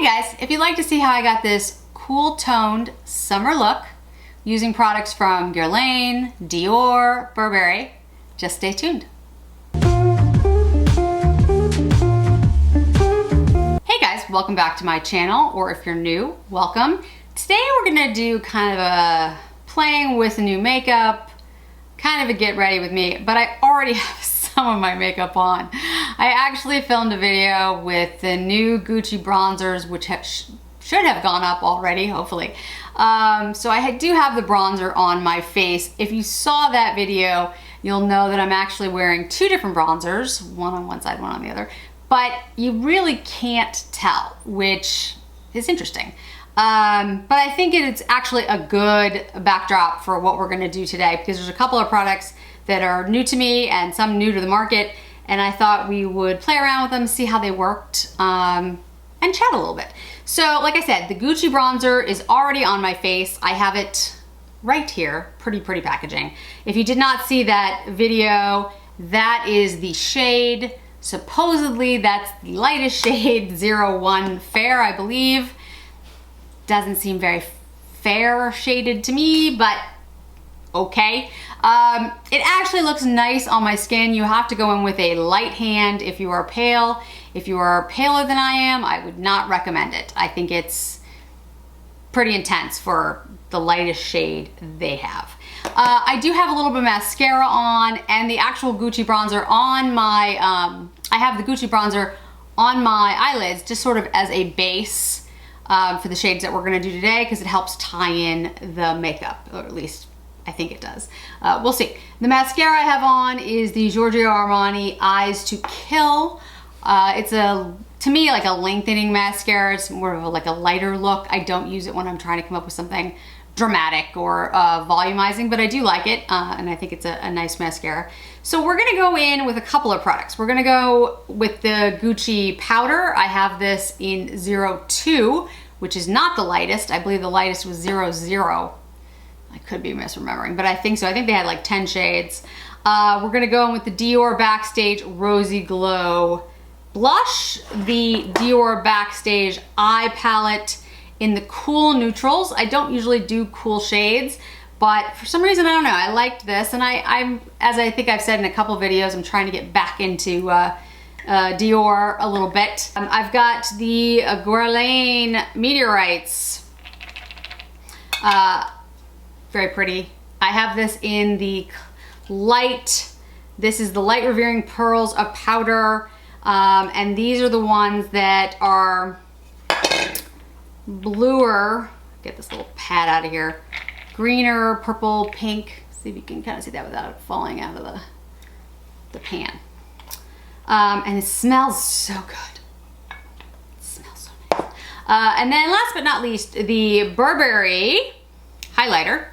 Hey guys, if you'd like to see how I got this cool toned summer look using products from Guerlain, Dior, Burberry, just stay tuned. Hey guys, welcome back to my channel, or if you're new, welcome. Today we're gonna do kind of a playing with new makeup, kind of a get ready with me, but I already have some of my makeup on. I actually filmed a video with the new Gucci bronzers, which should have gone up already, hopefully. So I do have the bronzer on my face. If you saw that video, you'll know that I'm actually wearing two different bronzers, one on one side, one on the other, but you really can't tell, which is interesting. But I think it's actually a good backdrop for what we're gonna do today, because there's a couple of products that are new to me and some new to the market, and I thought we would play around with them, see how they worked, and chat a little bit. So like I said, the Gucci bronzer is already on my face. I have it right here, pretty packaging. If you did not see that video, that is the shade. Supposedly that's the lightest shade, 01 Fair, I believe. Doesn't seem very fair shaded to me, but okay. It actually looks nice on my skin. You have to go in with a light hand if you are pale. If you are paler than I am, I would not recommend it. I think it's pretty intense for the lightest shade they have. I do have a little bit of mascara on and the actual Gucci bronzer on my, I have the Gucci bronzer on my eyelids just sort of as a base for the shades that we're gonna do today, because it helps tie in the makeup, or at least I think it does. We'll see. The mascara I have on is the Giorgio Armani Eyes to Kill. It's to me like a lengthening mascara. It's more of like a lighter look. I don't use it when I'm trying to come up with something dramatic or volumizing, but I do like it, and I think it's a nice mascara. So we're gonna go in with a couple of products. We're gonna go with the Gucci powder. I have this in 02, which is not the lightest. I believe the lightest was 00. I could be misremembering, but I think so. I think they had like 10 shades. We're gonna go in with the Dior Backstage Rosy Glow blush, the Dior Backstage eye palette in the cool neutrals. I don't usually do cool shades, but for some reason, I don't know, I liked this, and I'm, as I think I've said in a couple videos, I'm trying to get back into Dior a little bit. I've got the Guerlain Meteorites. Very pretty. I have this in the light. This is the Light Revering Pearls of Powder. And these are the ones that are bluer. Get this little pad out of here. Greener, purple, pink. See if you can kind of see that without it falling out of the pan. And it smells so good. It smells so nice. And then last but not least, the Burberry highlighter.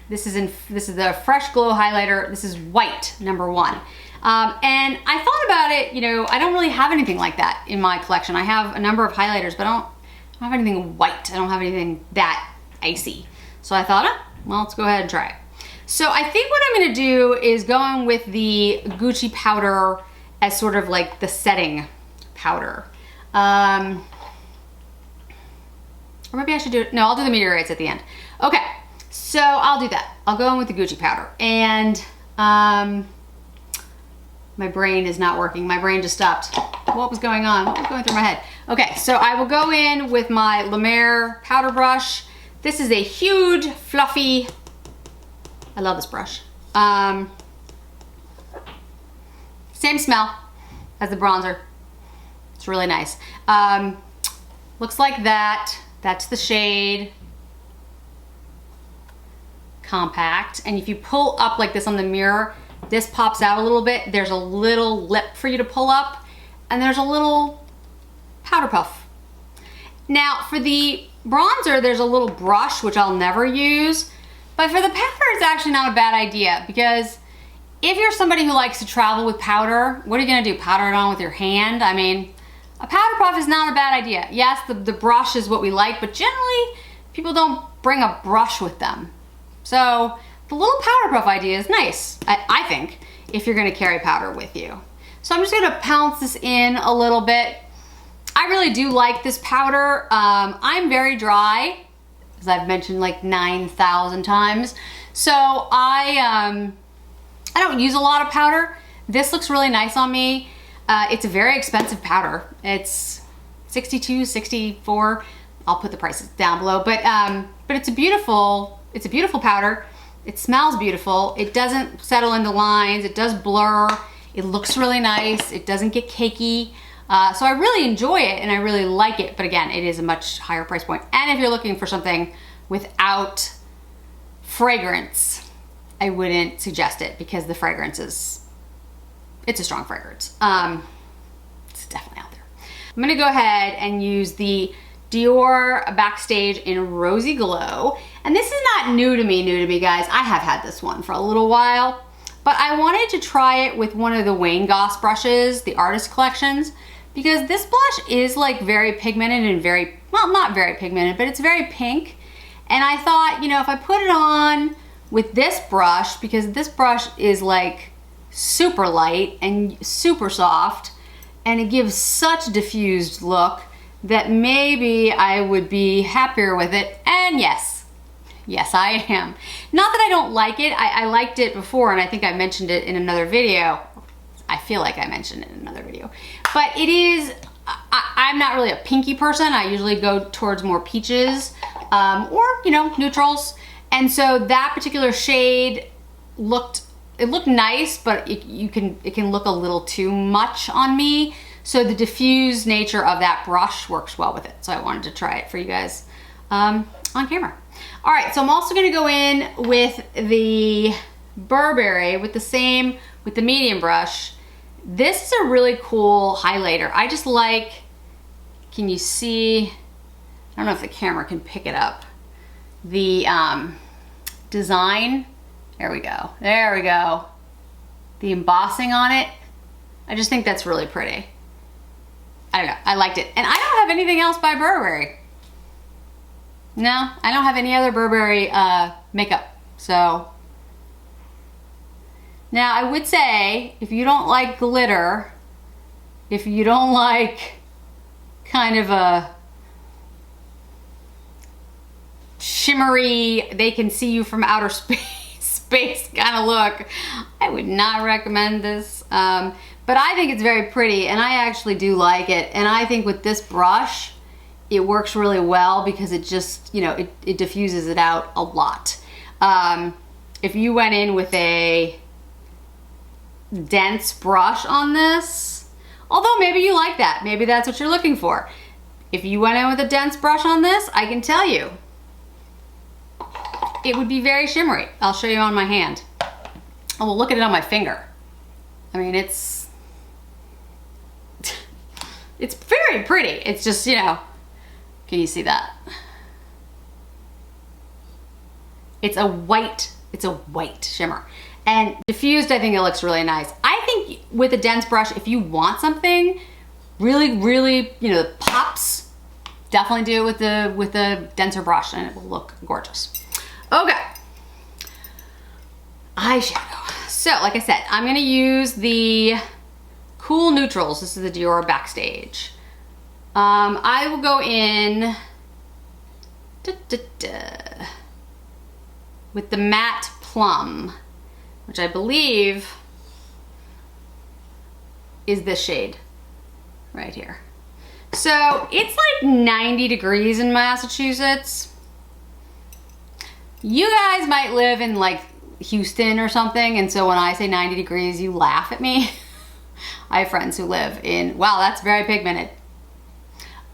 This is the Fresh Glow highlighter. This is white, number 1. And I thought about it, you know, I don't really have anything like that in my collection. I have a number of highlighters, but I don't have anything white. I don't have anything that icy. So I thought, oh, well, let's go ahead and try it. So I think what I'm gonna do is go in with the Gucci powder as sort of like the setting powder. Or maybe I should do it, no, I'll do the meteorites at the end. Okay. So I'll do that. I'll go in with the Gucci powder, and my brain is not working. My brain just stopped. What was going on? What was going through my head? Okay, so I will go in with my La Mer powder brush. This is a huge, fluffy, I love this brush. Same smell as the bronzer. It's really nice. Looks like that. That's the shade. Compact, and if you pull up like this on the mirror, this pops out a little bit. There's a little lip for you to pull up, and there's a little powder puff. Now for the bronzer, there's a little brush, which I'll never use, but for the powder, it's actually not a bad idea, because if you're somebody who likes to travel with powder, what are you gonna do? Powder it on with your hand? I mean, a powder puff is not a bad idea. Yes, the brush is what we like, but generally people don't bring a brush with them. So the little powder puff idea is nice, I think, if you're gonna carry powder with you. So I'm just gonna pounce this in a little bit. I really do like this powder. I'm very dry, as I've mentioned like 9,000 times. So I don't use a lot of powder. This looks really nice on me. It's a very expensive powder. It's $62, $64. I'll put the prices down below, but it's a beautiful powder. It smells beautiful. It doesn't settle into lines. It does blur. It looks really nice. It doesn't get cakey. So I really enjoy it and I really like it. But again, it is a much higher price point. And if you're looking for something without fragrance, I wouldn't suggest it because the fragrance it's a strong fragrance. It's definitely out there. I'm gonna go ahead and use the Dior Backstage in Rosy Glow. And this is not new to me guys. I have had this one for a little while, but I wanted to try it with one of the Wayne Goss brushes, the Artist Collections, because this blush is like very pigmented and very, well, not very pigmented, but it's very pink. And I thought, you know, if I put it on with this brush, because this brush is like super light and super soft, and it gives such a diffused look that maybe I would be happier with it. And yes, I am. Not that I don't like it. I liked it before, and I think I mentioned it in another video. I feel like I mentioned it in another video. But it is, I'm not really a pinky person. I usually go towards more peaches or, you know, neutrals. And so that particular shade looked nice, but it can look a little too much on me. So the diffused nature of that brush works well with it. So I wanted to try it for you guys on camera. All right, so I'm also gonna go in with the Burberry with the medium brush. This is a really cool highlighter. I just like, can you see, I don't know if the camera can pick it up. The design, there we go. The embossing on it, I just think that's really pretty. I don't know, I liked it. And I don't have anything else by Burberry. No, I don't have any other Burberry makeup, so. Now I would say, if you don't like glitter, if you don't like kind of a shimmery, they can see you from outer space kind of look, I would not recommend this. But I think it's very pretty and I actually do like it. And I think with this brush, it works really well because it just, you know, it diffuses it out a lot. If you went in with a dense brush on this, although maybe you like that, maybe that's what you're looking for. If you went in with a dense brush on this, I can tell you, it would be very shimmery. I'll show you on my hand. Oh, well, look at it on my finger. I mean, it's very pretty. It's just, you know, can you see that? It's a white shimmer. And diffused, I think it looks really nice. I think with a dense brush, if you want something really, really, you know, pops, definitely do it with the denser brush and it will look gorgeous. Okay, eyeshadow. So like I said, I'm gonna use the Cool Neutrals. This is the Dior Backstage. I will go in with the Matte Plum, which I believe is this shade right here. So it's like 90 degrees in Massachusetts. You guys might live in like Houston or something, and so when I say 90 degrees, you laugh at me. I have friends who live in, wow, that's very pigmented.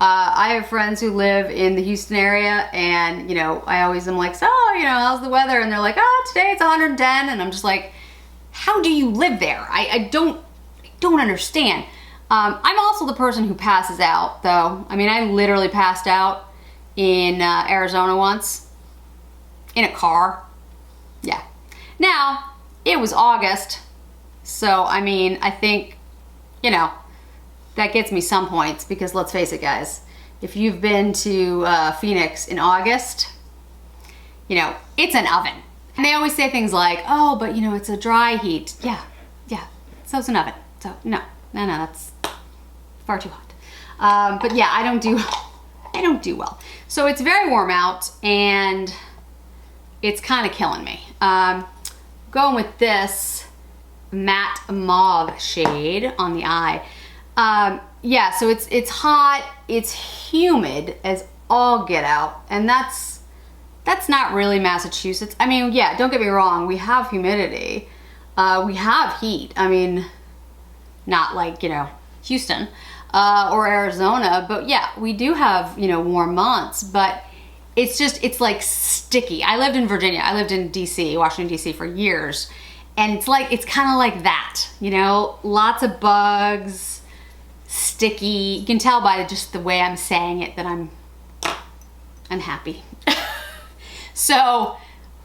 I have friends who live in the Houston area, and you know, I always am like, so, you know, how's the weather? And they're like, oh, today it's 110, and I'm just like, how do you live there? I don't understand. I'm also the person who passes out, though. I mean, I literally passed out in Arizona once, in a car. Yeah. Now, it was August, so I mean, I think, you know, that gets me some points, because let's face it, guys, if you've been to Phoenix in August, you know, it's an oven. And they always say things like, oh, but you know, it's a dry heat. Yeah, so it's an oven. So no, that's far too hot. But yeah, I don't do well. So it's very warm out and it's kind of killing me. Going with this matte mauve shade on the eye. Yeah, so it's hot, it's humid as all get out, and that's not really Massachusetts. I mean, yeah, don't get me wrong, we have humidity, we have heat. I mean, not like, you know, Houston or Arizona, but yeah, we do have, you know, warm months, but it's like sticky. I lived in Virginia, I lived in DC, Washington DC for years, and it's kind of like that, you know, lots of bugs, sticky. You can tell by just the way I'm saying it that I'm unhappy. So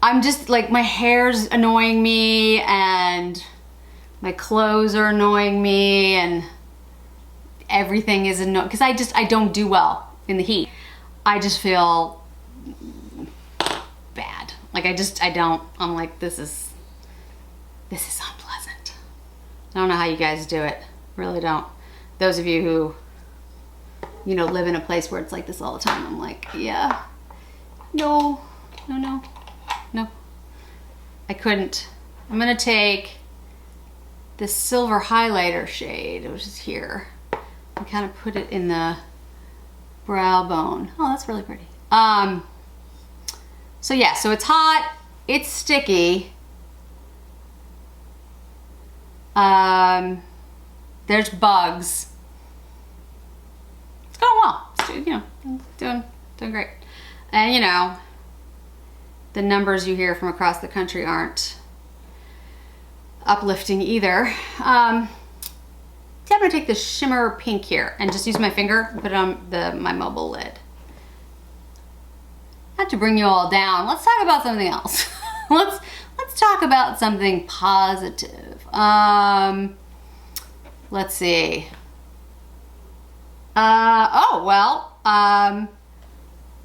I'm just like, my hair's annoying me and my clothes are annoying me and everything is annoying because I don't do well in the heat. I just feel bad. Like I'm like, this is unpleasant. I don't know how you guys do it. Really don't. Those of you who, you know, live in a place where it's like this all the time, I'm like, yeah, no. I couldn't. I'm gonna take this silver highlighter shade, which is here, and kind of put it in the brow bone. Oh, that's really pretty. So yeah, so it's hot, it's sticky. There's bugs. It's going well. It's, you know, doing great. And you know, the numbers you hear from across the country aren't uplifting either. I'm gonna take the shimmer pink here and just use my finger and put it on my mobile lid. Not to bring you all down, let's talk about something else. let's talk about something positive. Let's see.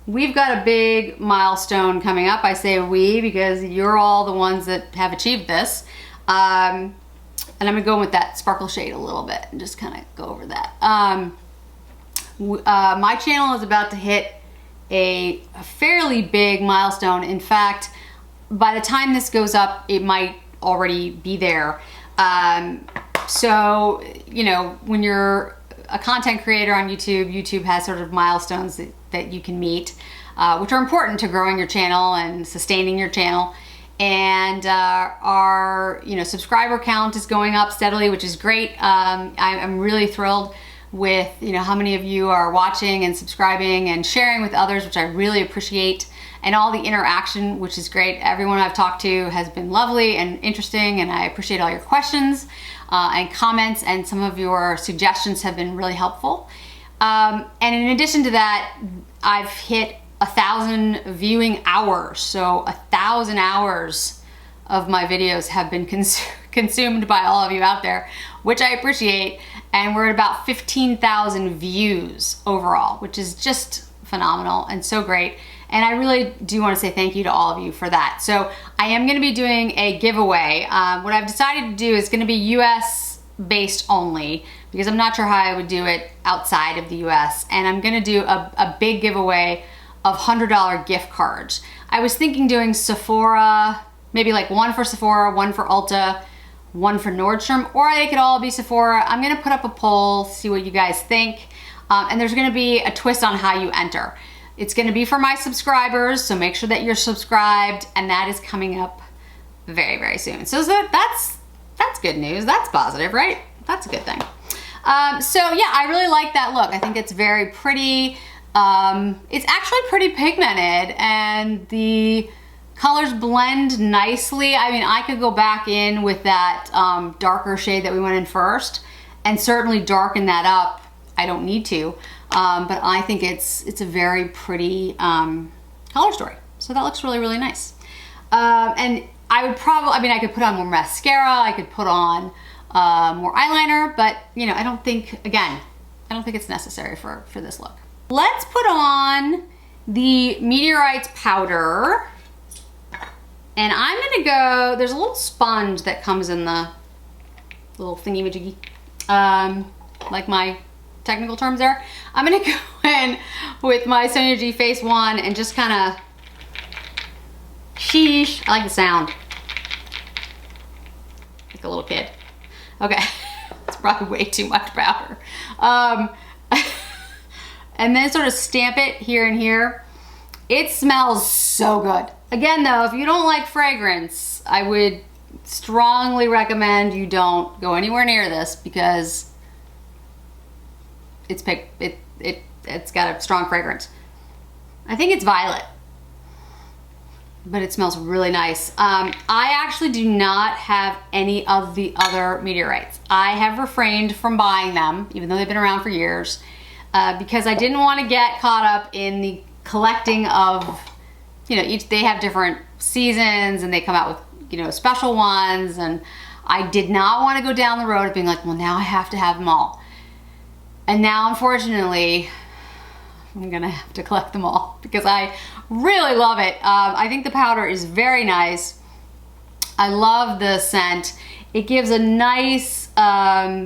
We've got a big milestone coming up. I say we because you're all the ones that have achieved this. And I'm gonna go with that sparkle shade a little bit and just kind of go over that. My channel is about to hit a fairly big milestone. In fact, by the time this goes up, it might already be there. So, you know, when you're a content creator on YouTube, YouTube has sort of milestones that you can meet, which are important to growing your channel and sustaining your channel. And our, you know, subscriber count is going up steadily, which is great. I'm really thrilled with, you know, how many of you are watching and subscribing and sharing with others, which I really appreciate, and all the interaction, which is great. Everyone I've talked to has been lovely and interesting, and I appreciate all your questions and comments, and some of your suggestions have been really helpful. And in addition to that, I've hit 1,000 viewing hours. So 1,000 hours of my videos have been consumed by all of you out there, which I appreciate. And we're at about 15,000 views overall, which is just phenomenal and so great. And I really do want to say thank you to all of you for that. So I am going to be doing a giveaway. What I've decided to do is going to be US based only, because I'm not sure how I would do it outside of the US. And I'm going to do a big giveaway of $100 gift cards. I was thinking doing Sephora, maybe like one for Sephora, one for Ulta, one for Nordstrom, or they could all be Sephora. I'm gonna put up a poll, see what you guys think. And there's gonna be a twist on how you enter. It's gonna be for my subscribers, so make sure that you're subscribed, and that is coming up very, very soon. So that's good news, that's positive, right? That's a good thing. So yeah, I really like that look. I think it's very pretty. It's actually pretty pigmented and the colors blend nicely. I mean, I could go back in with that darker shade that we went in first and certainly darken that up. I don't need to, but I think it's a very pretty color story. So that looks really, really nice. And I would probably, I mean, I could put on more mascara, I could put on more eyeliner, but you know, I don't think it's necessary for this look. Let's put on the Meteorites powder, and I'm gonna go, there's a little sponge that comes in the little thingy-majiggy, like my technical terms there. I'm gonna go in with my Sonia G Face One and just kind of, sheesh, I like the sound. Like a little kid. Okay, it's probably way too much powder. And then sort of stamp it here and here. It smells so good. Again though, if you don't like fragrance, I would strongly recommend you don't go anywhere near this because it's got a strong fragrance. I think it's violet, but it smells really nice. I actually do not have any of the other meteorites. I have refrained from buying them, even though they've been around for years, because I didn't want to get caught up in the collecting of, you know, they have different seasons and they come out with, you know, special ones, and I did not want to go down the road of being like, well, now I have to have them all. And now, unfortunately, I'm gonna have to collect them all because I really love it. I think the powder is very nice. I love the scent. It gives a nice,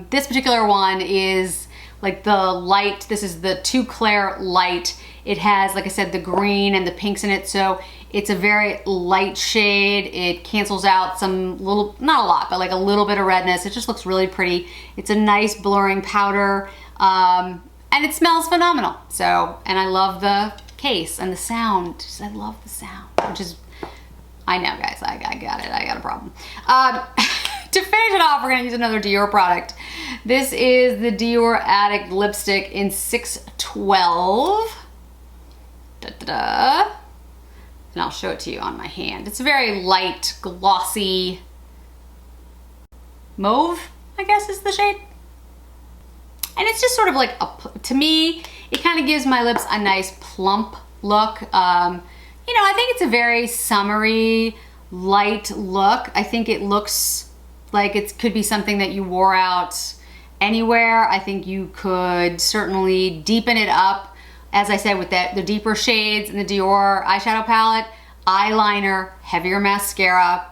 this particular one is like the light, this is the Too Clair Light. It has, like I said, the green and the pinks in it, so it's a very light shade. It cancels out some little, not a lot, but like a little bit of redness. It just looks really pretty. It's a nice blurring powder, and it smells phenomenal. So, and I love the case and the sound. Just, I love the sound, which is, I know guys, I got it, I got a problem. To finish it off, we're gonna use another Dior product. This is the Dior Addict Lipstick in 612. Da-da-da. And I'll show it to you on my hand. It's a very light, glossy mauve, I guess is the shade. And it's just sort of like, to me, it kind of gives my lips a nice plump look. You know, I think it's a very summery, light look. I think it looks like it could be something that you wore out anywhere. I think you could certainly deepen it up, as I said, with the deeper shades in the Dior eyeshadow palette, eyeliner, heavier mascara.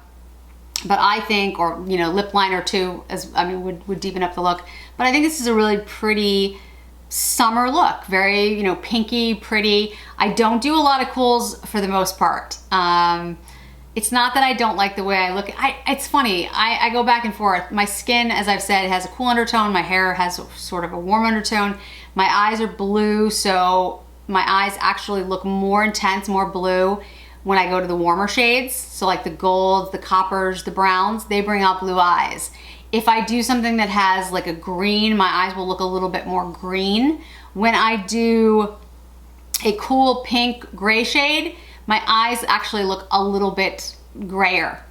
But I think, or you know, lip liner too, as I mean, would deepen up the look. But I think this is a really pretty summer look, very, you know, pinky, pretty. I don't do a lot of cools for the most part. It's not that I don't like the way I look. It's funny, I go back and forth. My skin, as I've said, has a cool undertone. My hair has sort of a warm undertone. My eyes are blue, so my eyes actually look more intense, more blue when I go to the warmer shades. So like the golds, the coppers, the browns, they bring out blue eyes. If I do something that has like a green, my eyes will look a little bit more green. When I do a cool pink gray shade, my eyes actually look a little bit grayer.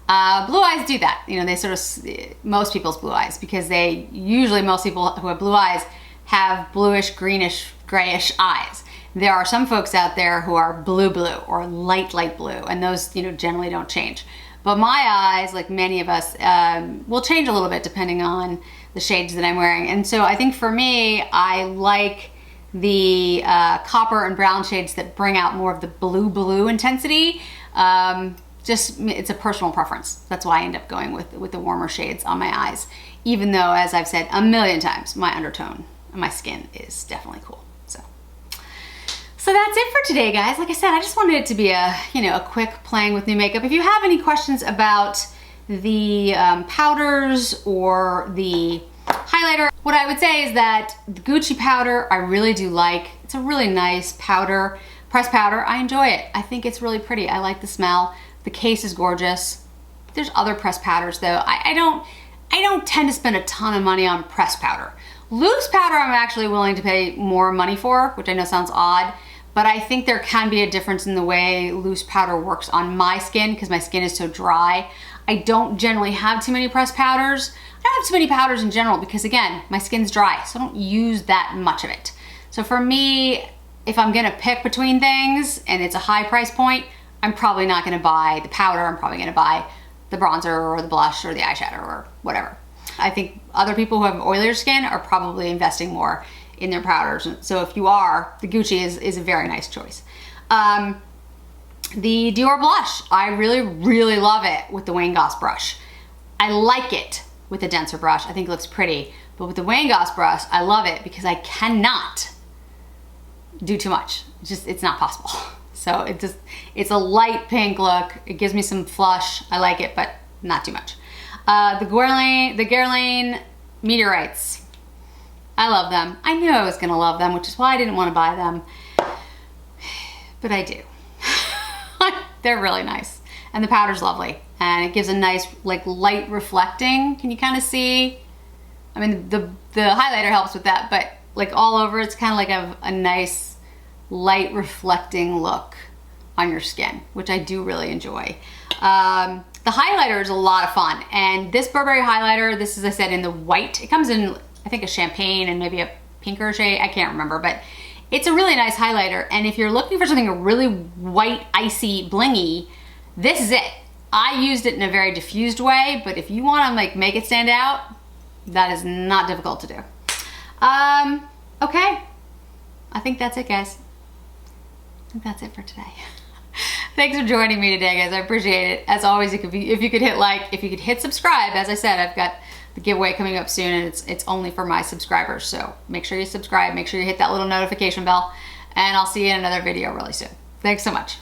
Blue eyes do that. You know, they sort of, most people's blue eyes, because most people who have blue eyes have bluish, greenish, grayish eyes. There are some folks out there who are blue or light blue, and those, you know, generally don't change. But my eyes, like many of us, will change a little bit depending on the shades that I'm wearing. And so I think for me, I like the copper and brown shades that bring out more of the blue intensity. Just, it's a personal preference. That's why I end up going with the warmer shades on my eyes. Even though, as I've said a million times, my undertone and my skin is definitely cool. So that's it for today, guys. Like I said, I just wanted it to be a, you know, a quick playing with new makeup. If you have any questions about the powders or the highlighter, what I would say is that the Gucci powder I really do like. It's a really nice powder, pressed powder. I enjoy it. I think it's really pretty. I like the smell. The case is gorgeous. There's other pressed powders though. I don't tend to spend a ton of money on pressed powder. Loose powder I'm actually willing to pay more money for, which I know sounds odd. But I think there can be a difference in the way loose powder works on my skin because my skin is so dry. I don't generally have too many pressed powders. I don't have too many powders in general because, again, my skin's dry, so I don't use that much of it. So for me, if I'm gonna pick between things and it's a high price point, I'm probably not gonna buy the powder. I'm probably gonna buy the bronzer or the blush or the eyeshadow or whatever. I think other people who have oilier skin are probably investing more in their powders. So if you are, the Gucci is a very nice choice. The Dior blush, I really love it with the Wayne Goss brush. I like it with a denser brush. I think it looks pretty. But But with the Wayne Goss brush, I love it because I cannot do too much. It's not possible. So it's a light pink look. It gives me some flush. I like it, but not too much. The Guerlain Meteorites. I love them. I knew I was gonna love them, which is why I didn't want to buy them. But I do. They're really nice. And the powder's lovely. And it gives a nice, like, light reflecting. Can you kind of see? I mean, the highlighter helps with that, but like all over, it's kind of like a nice, light reflecting look on your skin, which I do really enjoy. The highlighter is a lot of fun. And this Burberry highlighter, this is, I said, in the white. It comes in, I think, a champagne and maybe a pinker shade. I can't remember, but it's a really nice highlighter. And if you're looking for something really white, icy, blingy, this is it. I used it in a very diffused way, but if you want to like make it stand out, that is not difficult to do. Okay. I think that's it, guys. I think that's it for today. Thanks for joining me today, guys. I appreciate it. As always, if you could hit like, if you could hit subscribe. As I said, I've got the giveaway coming up soon, and it's only for my subscribers. So make sure you subscribe. Make sure you hit that little notification bell, and I'll see you in another video really soon. Thanks so much.